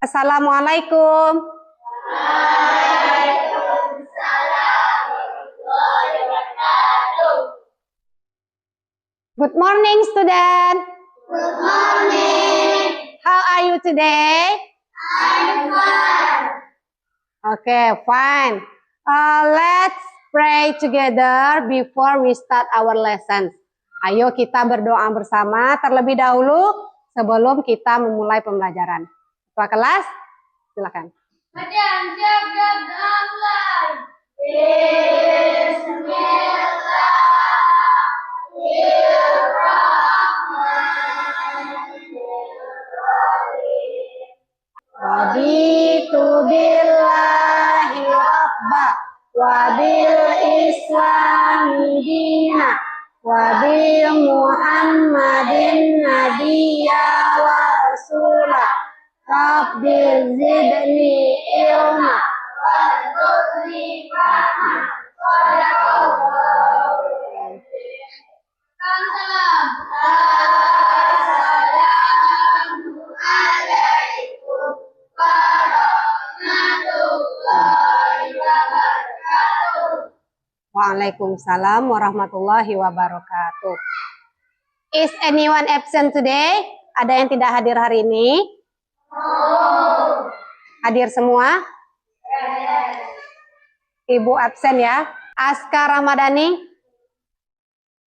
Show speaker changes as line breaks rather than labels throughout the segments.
Assalamualaikum. Good morning, student.
Good morning.
How are you today?
I'm fine.
Okay, fine. Let's pray together before we start our lessons. Ayo kita berdoa bersama terlebih dahulu sebelum kita memulai pembelajaran. Ketua kelas, silakan.
Madam, siap-siap mulai. Bismillahirrahmanirrahim.
Raditu billahi rabba wa bil islami dina wa bi Muhammadin nabiyya wa rasulah. Rabbi zidni ilma
warzuqni fahma. Sadaqallahu. Salam. Assalamualaikum warahmatullahi wabarakatuh.
Waalaikumsalam warahmatullahi wabarakatuh. Is anyone absent today? Ada yang tidak hadir hari ini? Hadir semua? Ibu absen ya. Aska Ramadhani,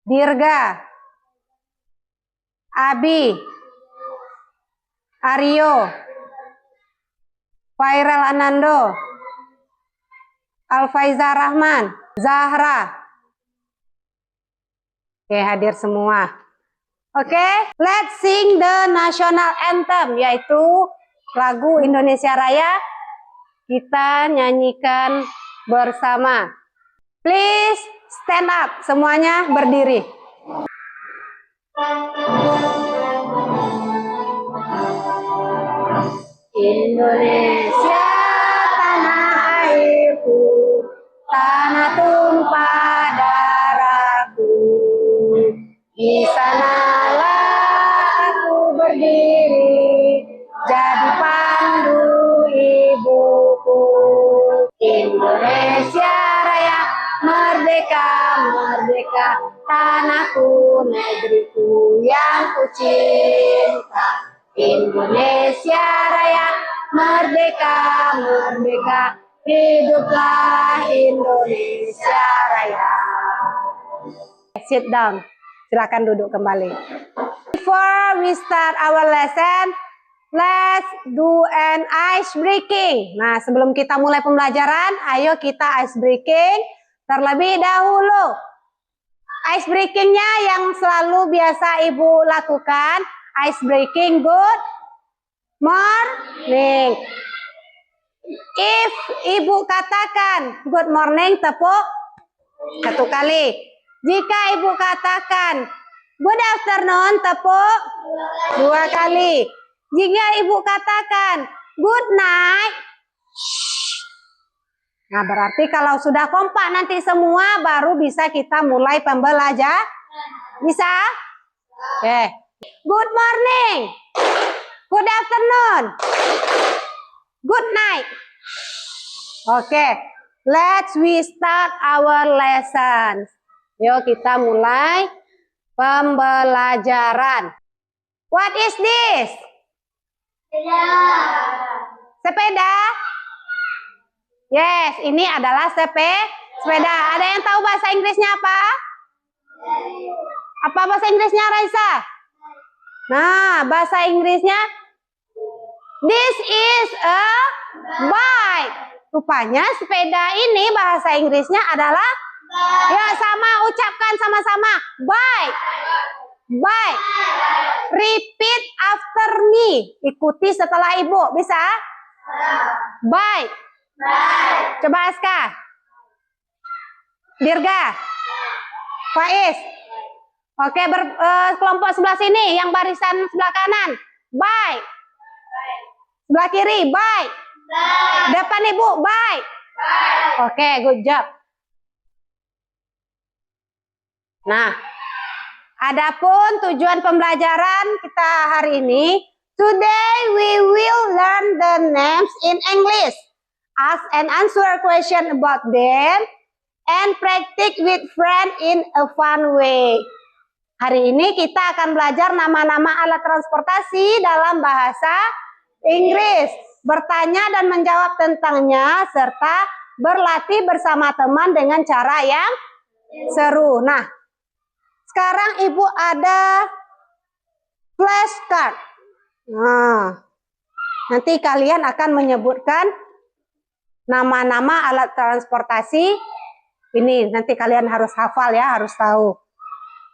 Dirga, Abi, Aryo, Fairal Anando, Alfaiza Rahman, Zahra. Oke, hadir semua. Oke, let's sing the national anthem, yaitu lagu Indonesia Raya. Kita nyanyikan bersama. Please stand up, semuanya berdiri. Indonesia tanah airku, tanah tumpah darahku. Di sanalah aku berdiri, jadi pandu ibuku. Indonesia Raya, merdeka, merdeka, tanahku, negeriku yang kucinta. Indonesia Raya, merdeka, merdeka, hiduplah Indonesia Raya. Sit down. Silakan duduk kembali. Before we start our lesson, let's do an ice breaking. Nah, sebelum kita mulai pembelajaran, ayo kita ice breaking terlebih dahulu. Ice breakingnya yang selalu biasa Ibu lakukan, ice breaking good morning. If Ibu katakan good morning, tepuk satu kali. Jika Ibu katakan good afternoon, tepuk dua kali. Jika Ibu katakan good night, nah berarti kalau sudah kompak nanti semua baru bisa kita mulai pembelajaran. Bisa? Oke. Good morning, good afternoon, good night. Oke, let's we start our lessons. Yuk kita mulai pembelajaran. What is this? Sepeda? Yes, ini adalah sepeda. Ada yang tahu bahasa Inggrisnya apa? Apa bahasa Inggrisnya, Raisa? Nah, bahasa Inggrisnya this is a bike. Rupanya sepeda ini bahasa Inggrisnya adalah ya, sama, ucapkan sama-sama. Bike. Bike. Repeat after me. Ikuti setelah Ibu. Bisa? Bike. Coba Aska. Dirga. Faiz. Oke, kelompok sebelah sini. Yang barisan sebelah kanan. Bike. Sebelah kiri. Bike. Depan Ibu. Bike. Oke, good job. Nah, adapun tujuan pembelajaran kita hari ini, today we will learn the them names in English. Ask and answer a question about them and practice with friends in a fun way. Hari ini kita akan belajar nama-nama alat transportasi dalam bahasa Inggris. Bertanya dan menjawab tentangnya serta berlatih bersama teman dengan cara yang seru. Nah, sekarang Ibu ada flashcard. Nah, nanti kalian akan menyebutkan nama-nama alat transportasi. Ini nanti kalian harus hafal ya, harus tahu.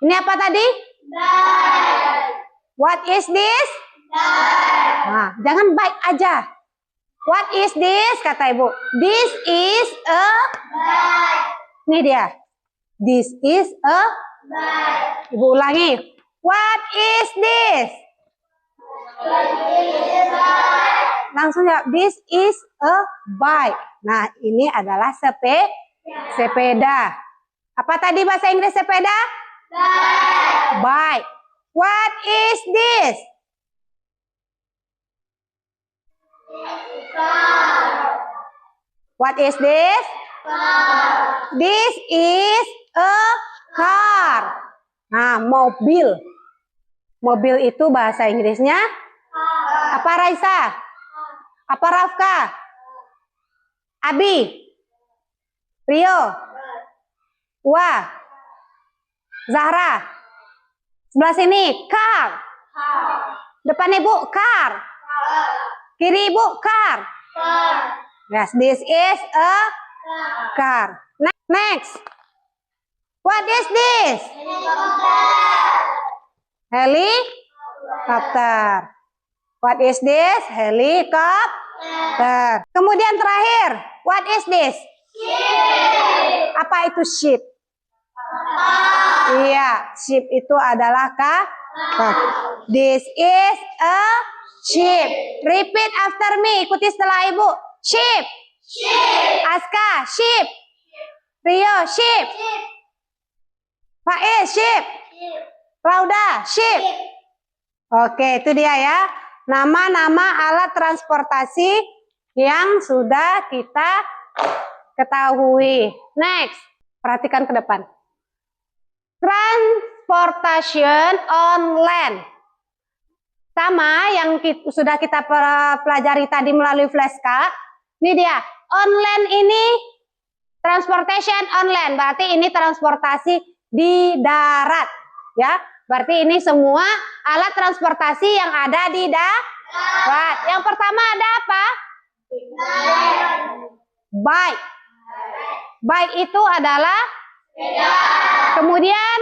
Ini apa tadi? What is this? Nah, jangan bike aja. What is this? Kata Ibu. This is a bike. Ini dia. This is a bike. Ibu ulangi. What is this? Langsung ya. This is a bike. Nah, ini adalah sepeda. Apa tadi bahasa Inggris sepeda? Bike. What is this? What is this? This is a car. Nah, mobil. Mobil itu bahasa Inggrisnya apa, Raisa? Apa, Rafka? Abi? Rio? Wah? Zahra? Sebelah sini, car. Depan Ibu, car. Kiri Ibu, car. Yes, this is a car. Next. What is this? Helicopter. What is this? Helicopter. Kemudian terakhir, what is this? Apa itu ship? Iya, ship itu adalah kapal. This is a ship. Repeat after me. Ikuti setelah Ibu. Ship. Aska, ship. Rio, ship. Faiz, ship. Rauda, ship. Oke, itu dia ya. Nama-nama alat transportasi yang sudah kita ketahui. Next, perhatikan ke depan. Transportation on land. Sama yang sudah kita pelajari tadi melalui flashcard. Ini dia. On land ini transportation on land. Berarti ini transportasi di darat. Ya, berarti ini semua alat transportasi yang ada di darat. Yang pertama ada apa? Bike. Bike itu adalah kemudian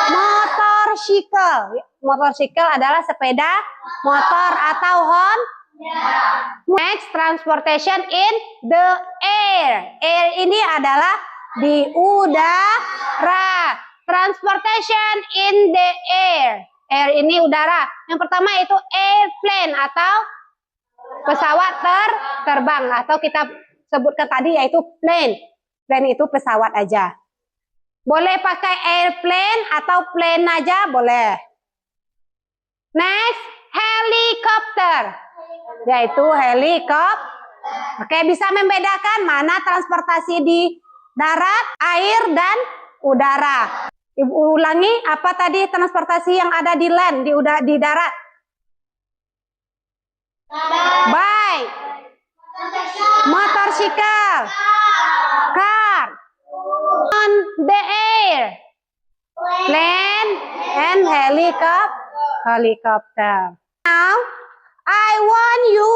motorcycle. Motorcycle adalah sepeda motor atau Next, transportation in the air. Air ini adalah di udara. Transportation in the air. Air ini udara. Yang pertama itu airplane atau pesawat terbang atau kita sebutkan tadi yaitu plane. Plane itu pesawat aja. Boleh pakai airplane atau plane aja boleh. Next, helicopter. Yaitu helikopter. Oke, bisa membedakan mana transportasi di darat, air, dan udara. Ibu ulangi, apa tadi transportasi yang ada di land, di darat? Bike, motorcycle, car, on the air, plane, and helicopter. Now, I want you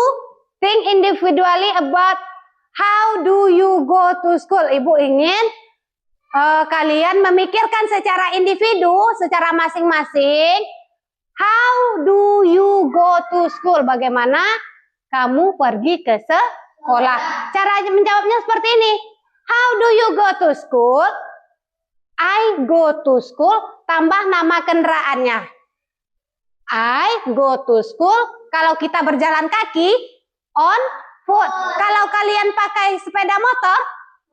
think individually about how do you go to school. Ibu ingin kalian memikirkan secara individu, secara masing-masing. How do you go to school? Bagaimana kamu pergi ke sekolah? Cara menjawabnya seperti ini. How do you go to school? I go to school, tambah nama kendaraannya. I go to school, kalau kita berjalan kaki, on foot. Kalau kalian pakai sepeda motor,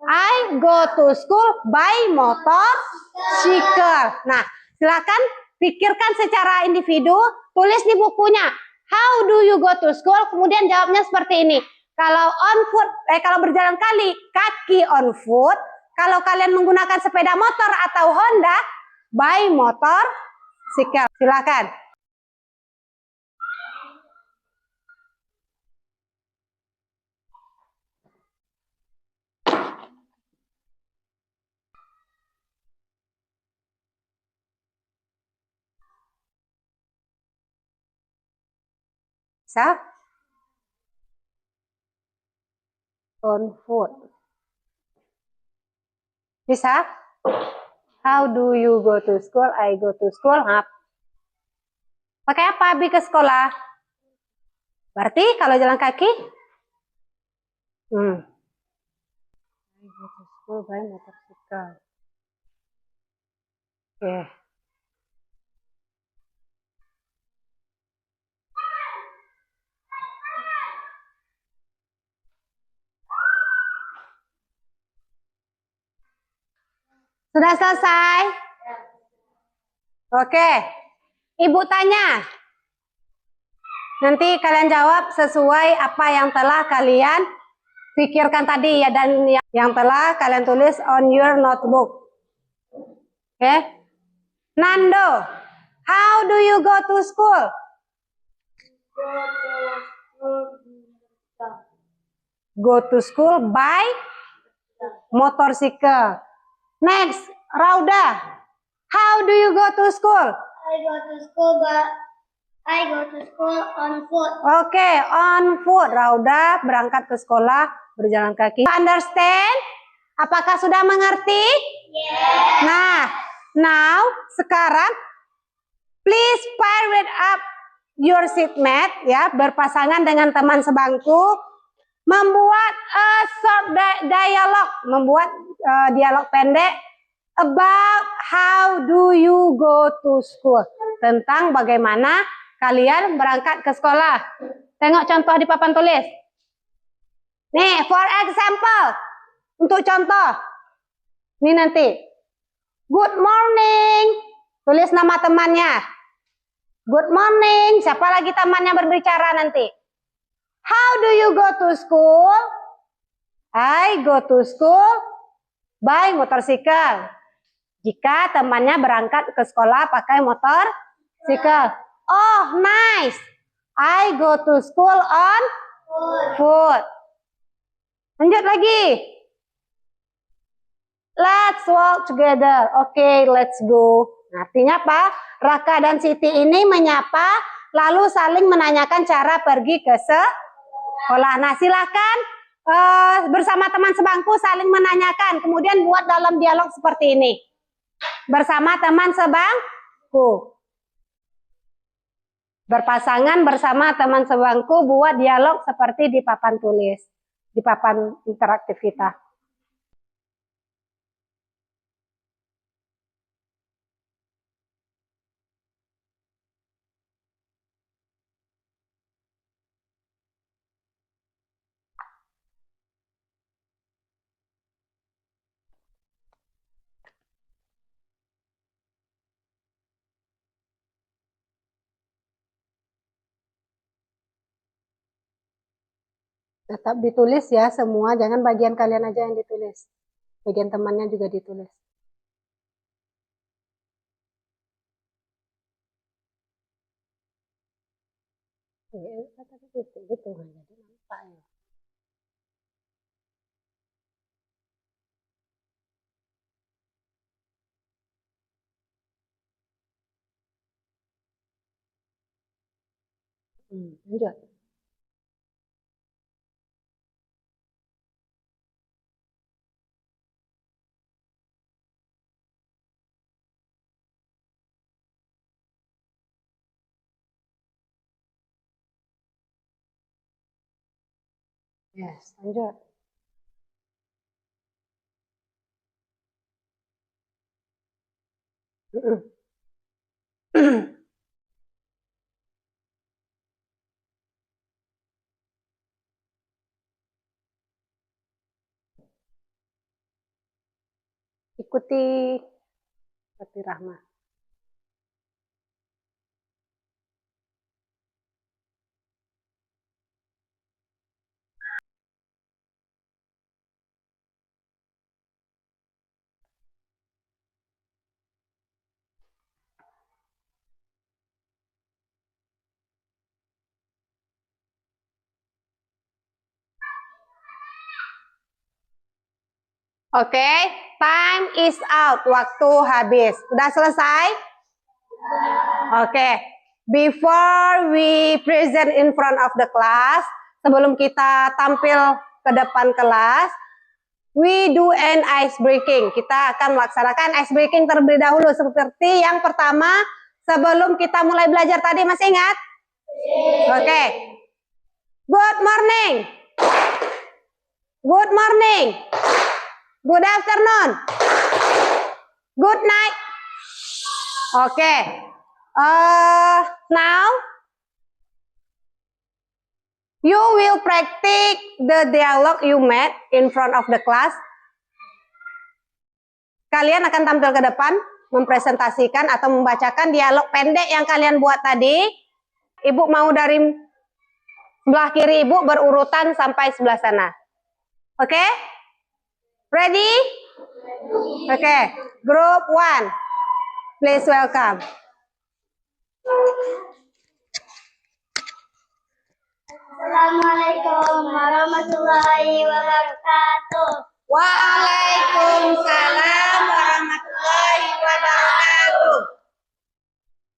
I go to school by motorcycle. Nah, silakan pikirkan secara individu, tulis di bukunya. How do you go to school? Kemudian jawabnya seperti ini. Kalau on foot, kalau berjalan kaki on foot. Kalau kalian menggunakan sepeda motor atau Honda, by motor cycle. Silakan. Bisa? On foot. Bisa? How do you go to school? I go to school. Pakai apa Abi ke sekolah? Berarti kalau jalan kaki? I go to school by motorcycle. Oke. Sudah selesai? Oke. Ibu tanya. Nanti kalian jawab sesuai apa yang telah kalian pikirkan tadi ya, dan yang telah kalian tulis on your notebook. Oke. Nando, how do you go to school? Go to school by motorcycle. Next, Rauda, how do you go to school?
I go to school on foot.
Oke, on foot. Rauda berangkat ke sekolah berjalan kaki. Understand? Apakah sudah mengerti?
Yes.
Nah, now sekarang please pair it up your seatmate ya, berpasangan dengan teman sebangku, membuat short dialog, membuat dialog pendek about how do you go to school, tentang bagaimana kalian berangkat ke sekolah. Tengok contoh di papan tulis. Nih, for example, untuk contoh. Ini nanti. Good morning. Tulis nama temannya. Good morning. Siapa lagi temannya berbicara nanti? How do you go to school? I go to school by motorcycle. Jika temannya berangkat ke sekolah pakai motorcycle. Oh, nice. I go to school on foot. Lanjut lagi. Let's walk together. Oke, let's go. Artinya apa? Raka dan Siti ini menyapa, lalu saling menanyakan cara pergi ke sekolah. Nah, silakan bersama teman sebangku saling menanyakan. Kemudian buat dalam dialog seperti ini. Bersama teman sebangku. Berpasangan bersama teman sebangku, buat dialog seperti di papan tulis, di papan interaktif kita. Tetap ditulis ya semua, jangan bagian kalian aja yang ditulis. Bagian temannya juga ditulis. Gitu jadi nampak ya. Lanjut. Yes, lanjut. Ikuti seperti Rahma. Oke, time is out. Waktu habis. Udah selesai? Oke. Before we present in front of the class, sebelum kita tampil ke depan kelas, we do an ice breaking. Kita akan melaksanakan ice breaking terlebih dahulu. Seperti yang pertama, sebelum kita mulai belajar tadi, masih ingat? Oke. Good morning. Good morning. Good afternoon. Good night. Okay. Now you will practice the dialogue you made in front of the class. Kalian akan tampil ke depan, mempresentasikan atau membacakan dialog pendek yang kalian buat tadi. Ibu mau dari sebelah kiri ibu berurutan sampai sebelah sana. Oke? Okay? Ready? Oke. Okay. Group 1. Please welcome.
Assalamualaikum warahmatullahi wabarakatuh.
Waalaikumsalam warahmatullahi wabarakatuh.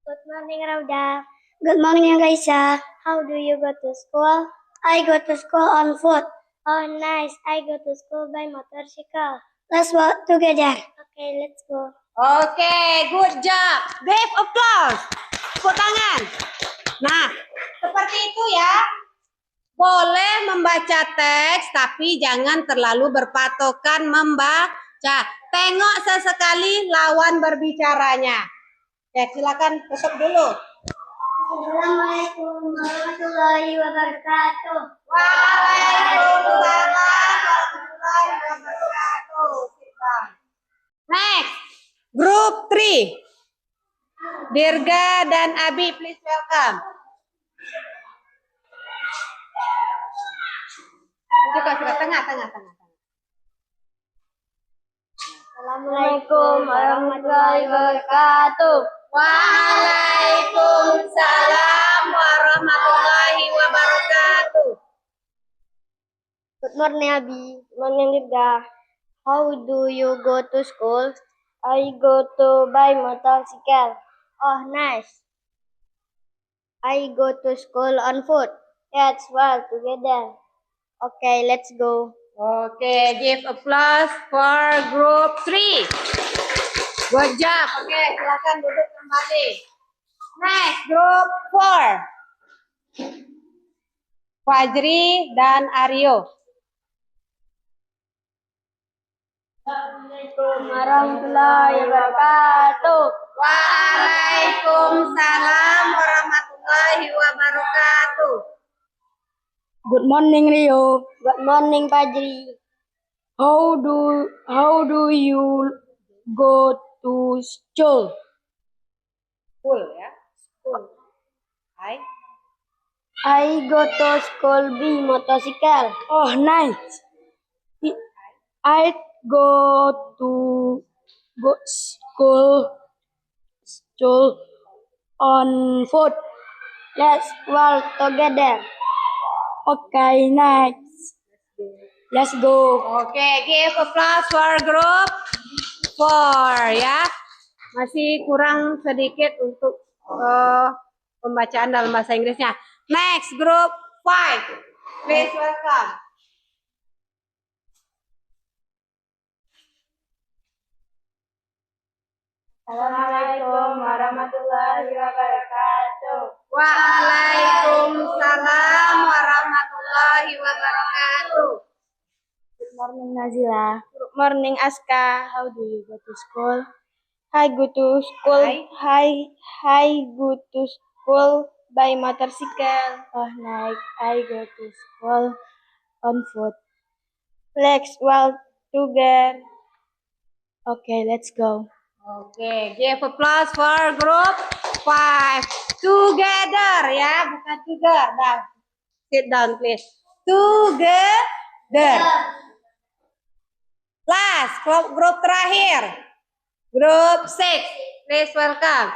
Good morning, Rauda. Good morning, Raisa. How do you go to school? I go to school on foot. Oh, nice. I go to school by motorcycle. Let's walk together. Okay, let's go.
Oke, good job. Give applause. Tepuk tangan. Nah, seperti itu ya. Boleh membaca teks, tapi jangan terlalu berpatokan membaca. Tengok sesekali lawan berbicaranya. Ya, silakan tutup dulu.
Assalamualaikum warahmatullahi wabarakatuh.
Waalaikumsalam warahmatullahi wabarakatuh. Next, group 3. Dirga dan Abi, please welcome. Suka tengah.
Assalamualaikum warahmatullahi wabarakatuh.
Waalaikumsalam warahmatullahi wabarakatuh.
Good morning, Abi. Good morning, Dirga. How do you go to school? I go to by motorcycle. Oh, nice. I go to school on foot. Let's walk together. Okay, let's go.
Oke, give applause for group 3. Good job. Oke, silakan duduk kembali. Next, group 4. Fajri dan Aryo.
Assalamualaikum warahmatullahi wabarakatuh.
Waalaikumsalam warahmatullahi wabarakatuh.
Good morning, Rio. Good morning, Fajri. How do you go to school?
School ya. School.
I go to school by motorcycle. Oh, nice. I go school on foot. Let's walk together. Okay, next. Let's go.
Oke, give applause for group 4 ya. Masih kurang sedikit untuk pembacaan dalam bahasa Inggrisnya. Next, group 5. Please welcome.
Assalamualaikum warahmatullahi wabarakatuh.
Waalaikumsalam warahmatullahi wabarakatuh.
Good morning, Nazila. Good morning, Aska. How do you go to school? I go to school. I go to school by motorcycle. Oh, nice. I go to school on foot. Let's walk together. Okay, let's go.
Oke, give applause for group 5. Together ya, bukan together. Nah, sit down please. Together. Last, grup terakhir. Group 6. Please welcome.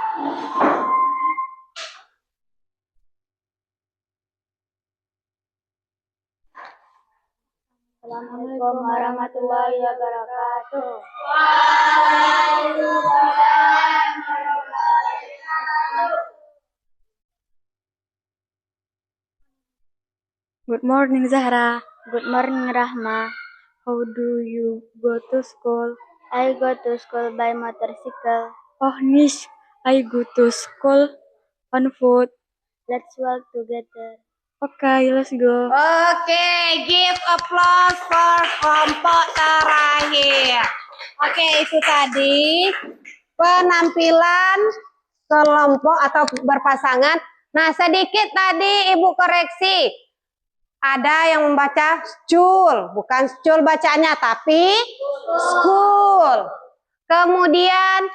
Assalamualaikum warahmatullahi wabarakatuh. Good morning, Zahra. Good morning, Rahma. How do you go to school? I go to school by motorcycle. Oh, Nish, I go to school on foot. Let's walk together. Okay, let's go.
Oke, give applause for kelompok terakhir. Oke, itu tadi penampilan kelompok atau berpasangan. Nah, sedikit tadi Ibu koreksi. Ada yang membaca school, bukan school bacanya, tapi school. Kemudian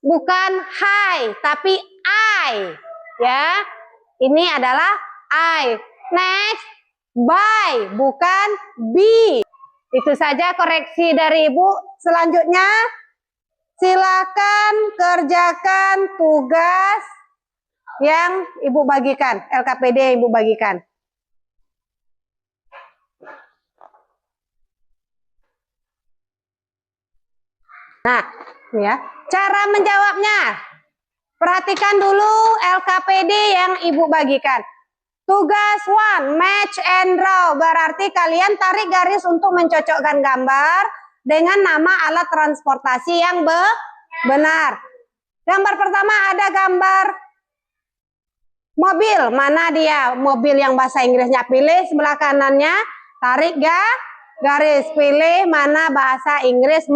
bukan hi, tapi I. Ya, ini adalah I. Next, by, bukan be. Itu saja koreksi dari Ibu. Selanjutnya, silakan kerjakan tugas yang Ibu bagikan, LKPD yang Ibu bagikan. Nah, ya, cara menjawabnya. Perhatikan dulu LKPD yang Ibu bagikan. Tugas 1, match and draw. Berarti kalian tarik garis untuk mencocokkan gambar dengan nama alat transportasi yang benar. Gambar pertama ada gambar mobil. Mana dia? Mobil yang bahasa Inggrisnya. Pilih sebelah kanannya, tarik garis. Pilih mana bahasa Inggris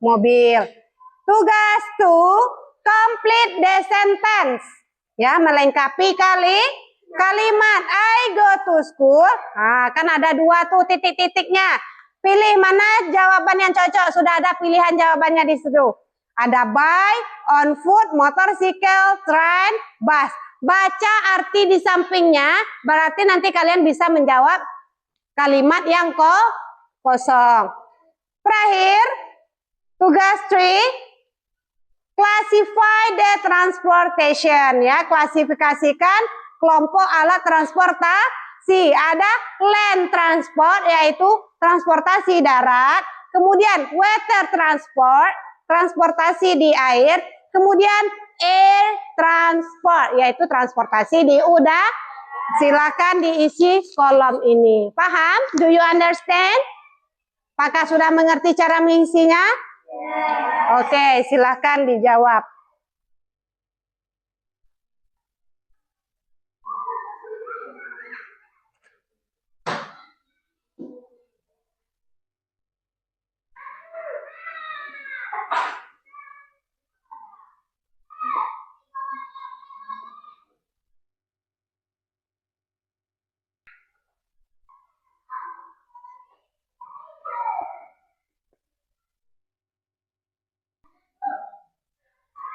mobil. Tugas 2, complete the sentence. Ya, melengkapi kalimat I go to school. Nah, kan ada 2 tuh titik-titiknya. Pilih mana jawaban yang cocok. Sudah ada pilihan jawabannya di situ. Ada by, on foot, motorcycle, train, bus. Baca arti di sampingnya, berarti nanti kalian bisa menjawab kalimat yang kosong. Terakhir, tugas 3, classify the transportation. Ya, klasifikasikan kelompok alat transportasi. Ada land transport, yaitu transportasi darat. Kemudian water transport, transportasi di air. Kemudian air transport, yaitu transportasi di udara. Silakan diisi kolom ini. Paham? Do you understand? Apakah sudah mengerti cara mengisinya? Oke, silakan dijawab.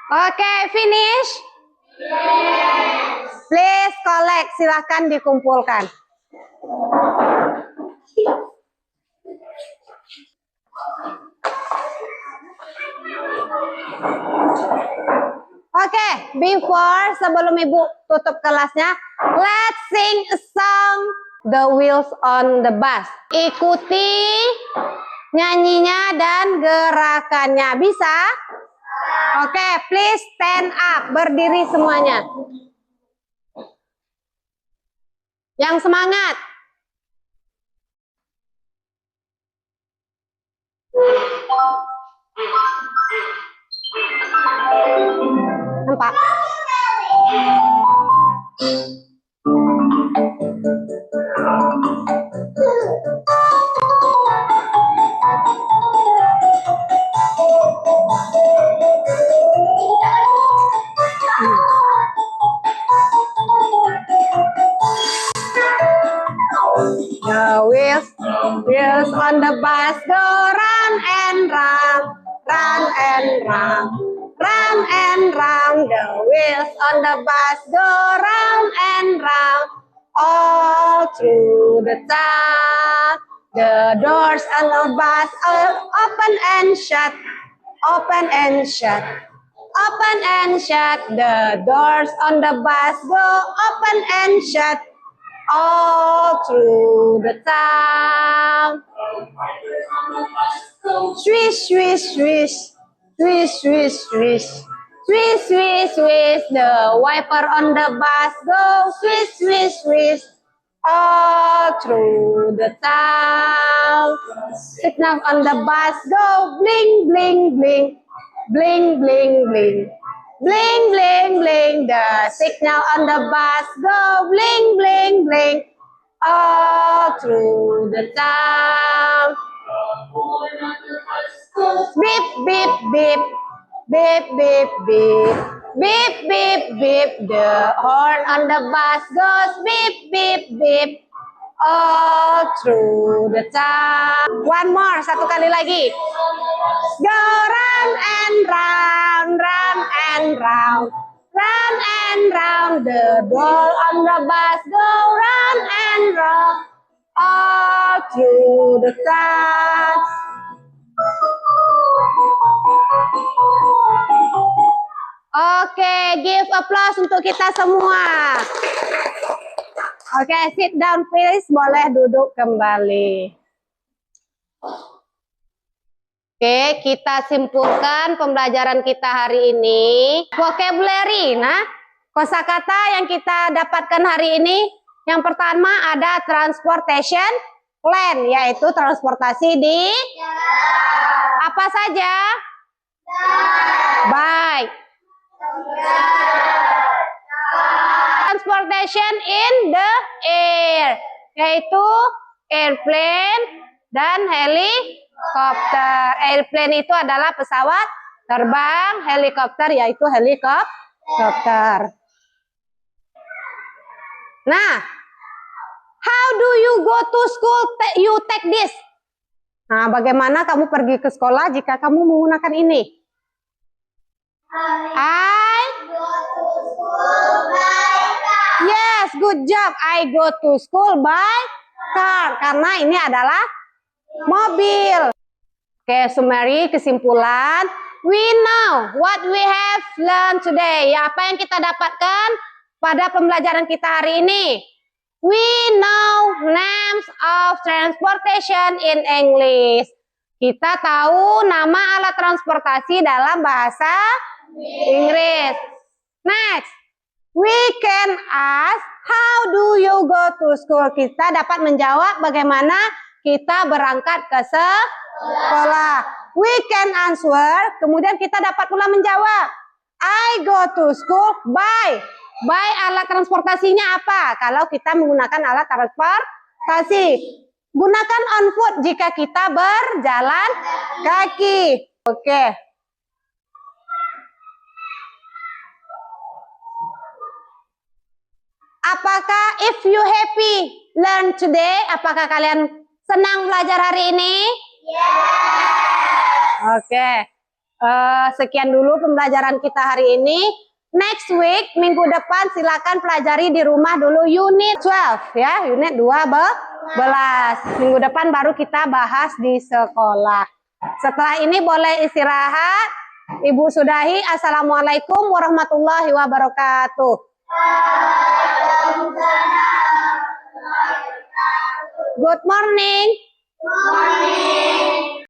Oke, finish? Yes. Please collect, silahkan dikumpulkan. Oke, sebelum Ibu tutup kelasnya, let's sing a song, The Wheels on the Bus. Ikuti nyanyinya dan gerakannya. Bisa? Oke, please stand up. Berdiri semuanya. Yang semangat. Nampak? The wheels on the bus go round and round, round and round, round and round. The wheels on the bus go round and round, all through the town. The doors on the bus are open and shut, open and shut, open and shut. The doors on the bus go open and shut, all through the town. Swish, swish, swish, swish, swish, swish. Swish, swish, swish, the wiper on the bus go swish, swish, swish, all through the town. Signal on the bus go bling, bling, bling, bling, bling, bling, bling, bling, bling. The signal on the bus go bling, bling, bling, all through the town. Beep, beep, beep. Beep, beep, beep, beep, beep, beep. The horn on the bus goes beep, beep, beep, all through the town. One more, satu kali lagi. Go round and round, round and round, round and round. The ball on the bus go round and round, all through the town. Oke, give applause untuk kita semua. Oke, sit down please, boleh duduk kembali. Oke, kita simpulkan pembelajaran kita hari ini. Vocabulary, nah, kosakata yang kita dapatkan hari ini. Yang pertama ada transportation plan, yaitu transportasi di apa saja? Baik. Transportation in the air, yaitu airplane dan helikopter. Airplane itu adalah pesawat terbang, helikopter yaitu helikopter. Nah, how do you go to school? You take this. Nah, bagaimana kamu pergi ke sekolah jika kamu menggunakan ini? I go to school by car. Yes, good job. I go to school by car. Karena ini adalah mobil. Oke, summary, kesimpulan. We know what we have learned today. Ya, apa yang kita dapatkan pada pembelajaran kita hari ini? We know names of transportation in English. Kita tahu nama alat transportasi dalam bahasa Inggris. Next, we can ask, how do you go to school? Kita dapat menjawab bagaimana kita berangkat ke sekolah. We can answer, kemudian kita dapat pula menjawab, I go to school by. By alat transportasinya apa? Kalau kita menggunakan alat transportasi. Gunakan on foot jika kita berjalan kaki. Oke. Apakah if you happy learn today? Apakah kalian senang belajar hari ini? Yes. Oke. Sekian dulu pembelajaran kita hari ini. Next week, minggu depan silakan pelajari di rumah dulu unit 12 ya, unit 12. Minggu depan baru kita bahas di sekolah. Setelah ini boleh istirahat. Ibu sudahi. Assalamualaikum warahmatullahi wabarakatuh. Good morning.